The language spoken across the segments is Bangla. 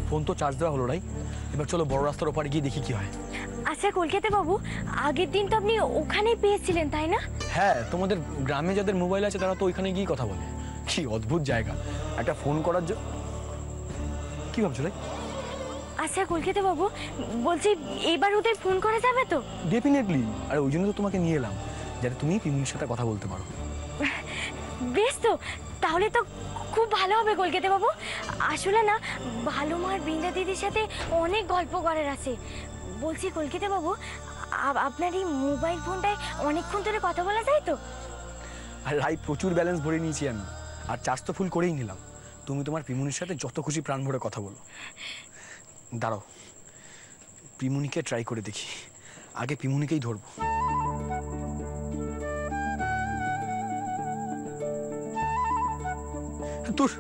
ফোন তো চার্জ দেওয়া হলো নাই, এবার চলো বড় রাস্তার ওপারে গিয়ে দেখি কি হয়। আচ্ছা কলকাতা বাবু, আগের দিন তো আপনি ওখানেই পেয়েছিলেন তাই না? হ্যাঁ, তোমাদের গ্রামে যাদের মোবাইল আছে তারা তো ওইখানে গিয়ে কথা বলে। কি অদ্ভুত জায়গা, একটা ফোন করার জন্য। কি ভাবছো রে? আচ্ছা কলকাতা বাবু, বলছি এবার ওদের ফোন করা যাবে তো? ডেফিনেটলি, আর ওই জন্য তো তোমাকে নিয়ে এলাম, যাতে তুমি পিমুনির সাথে কথা বলতে পারো। বেশ, তো তাহলে তো খুব ভালো হবে কলকাতা বাবু। আসলে না, ভালো মার বৃন্দা দিদির সাথে অনেক গল্প করার আছে। বলছি কলকাতা বাবু, আপনার এই মোবাইল ফোনটায় অনেকক্ষণ ধরে কথা বলা যায় তো? আর রাই, প্রচুর ব্যালেন্স ভরে নিয়েছি আমি, আর চার্জ তো ফুল করেই নিলাম। তুমি তোমার পিমুনির সাথে যত খুশি প্রাণ ভরে কথা বলো। দাঁড়াও, পিমুনিকে ট্রাই করে দেখি। আগে পিমুনিকেই ধরবো। তোর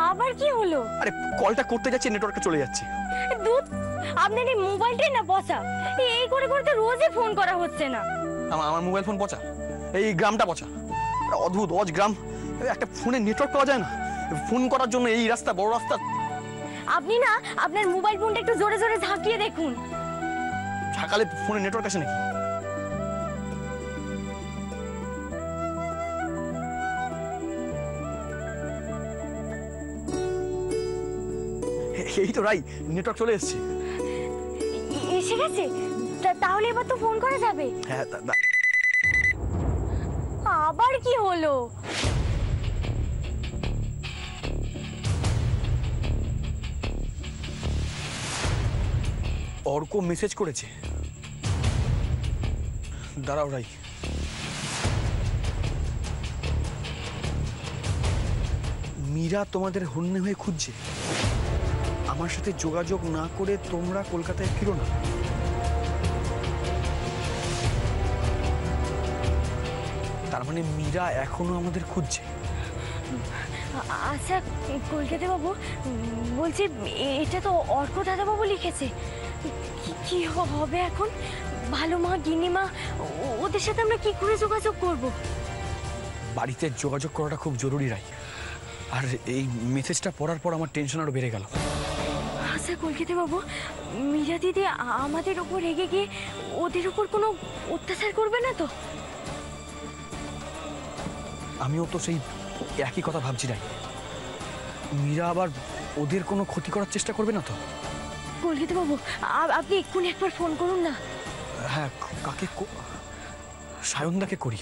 আবার কি হলো? আরে, কলটা করতে যাচ্ছে, নেটওয়ার্কটা চলে যাচ্ছে। দুধ, আপনার এই মোবাইলটাই না পচা। এই করে করে তো রোজই ফোন করা হচ্ছে না। আমার মোবাইল ফোন পচা? এই গ্রামটা পচা? অদ্ভুত অজ গ্রাম, একটা ফোনে নেটওয়ার্ক পাওয়া যায় না। ফোন করার জন্য এই রাস্তা, বড় রাস্তা। আপনি না আপনার মোবাইল ফোনটা একটু জোরে জোরে ঝাঁকিয়ে দেখুন। সকালে ফোনে নেটওয়ার্ক আসে নাকি? এই তো রাই, নেটওয়ার্ক চলে এসেছে। এসে গেছে? তাহলে এবার তো ফোন করা যাবে। হ্যাঁ, আবার কি হলো? অর্ক মেসেজ করেছে। দাঁড়াও রাই, মীরা তোমাদের হন্যে হয়ে খুঁজছে। আমার সাথে যোগাযোগ না করে তোমরা কলকাতায় ফিরো না। তার মানে মীরা এখনো আমাদের খুঁজছে। আচ্ছা কলকাতা বাবু, বলছি এটা তো অর্ক দাদা বাবু লিখেছে। কি হবে এখন? ভালো মা, গিন্নিমা, ওদের সাথে আমরা কি করে যোগাযোগ করব? বাড়িতে যোগাযোগ করাটা খুব জরুরি রাই। আর এই মেসেজটা পড়ার পর আমার টেনশন আরো বেড়ে গেল। আচ্ছা কলকাতা বাবু, মীরা দিদি আমাদের উপর রেগে গিয়ে ওদের উপর কোনো অত্যাচার করবে না তো? আমিও তো সেই একই কথা ভাবছি রাই। মীরা আবার ওদের কোনো ক্ষতি করার চেষ্টা করবে না তো? কলকাতা বাবু, আপনি এক্ষুনি একবার ফোন করুন না। হ্যাঁ, কাকে? সায়নদাকে করি।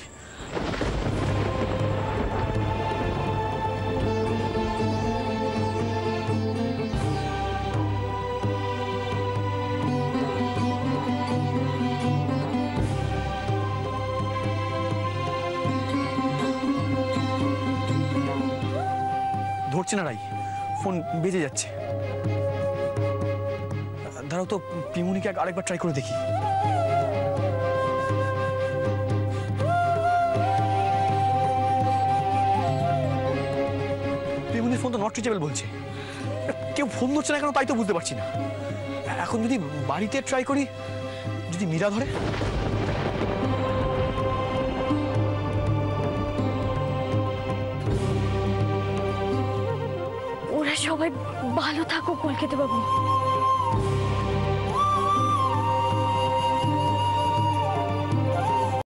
ধরছে না রাই, ফোন বেজে যাচ্ছে। দাঁড়াও তো, পিমুনিকে আরেকবার ট্রাই করে দেখি। পিমুনির ফোন তো নট রিচেবল বলছে। কেউ ফোন ধরছে না কেন তাই তো বুঝতে পারছি না। এখন যদি বাড়িতে ট্রাই করি, যদি মীরা ধরে? ওরা সবাই ভালো থাকো কলকাতা বাবু।